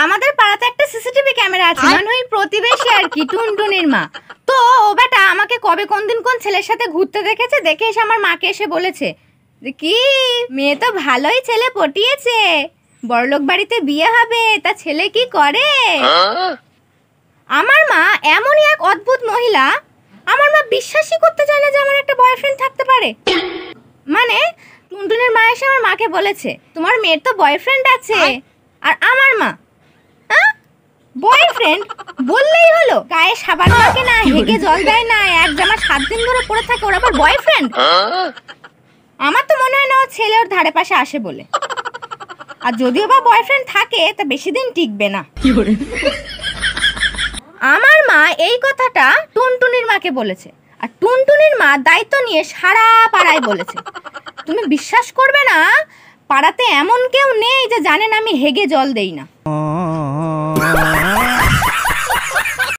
আমাদের পাড়াতে একটা সিসিটিভি ক্যামেরা আছে, মানে ওই প্রতিবেশী আর কি, টুনটুনির মা। তো ও বেটা আমাকে কবে কোন দিন কোন ছেলের সাথে ঘুরতে দেখেছে, দেখে এসে আমার মাকে এসে বলেছে যে কি মেয়ে তো ভালোই ছেলে পটিয়েছে, বড়লোক বাড়িতে বিয়ে হবে, তা ছেলে কি করে। আমার মা এমনই এক অদ্ভুত মহিলা, আমার মা বিশ্বাসই করতে চায় না যে আমার একটা বয়ফ্রেন্ড থাকতে পারে। মানে টুনটুনির মা এসে আমার মাকে বলেছে তোমার মেয়ের তো বয়ফ্রেন্ড আছে, আর আমার মা বয়ফ্রেন্ড বললেই হলো, গায়ে সাবান মাখে না, হেগে জল দেয় না, এক জামা 7 দিন ধরে পরে থাকে, ওর আবার বয়ফ্রেন্ড। আমার তো মনে হয় না ও ছেলে ওর ধারে পাশে আসে বলে, আর যদিও বা বয়ফ্রেন্ড থাকে তা বেশি দিন টিকবে না। আমার মা এই কথাটা টুনটুনির মাকে বলেছে, আর টুনটুনির মা দায়িত্ব নিয়ে সারা পাড়ায় বলেছে। তুমি বিশ্বাস করবে না, পাড়াতে এমন কেউ নেই যে জানেন আমি হেগে জল দেই না।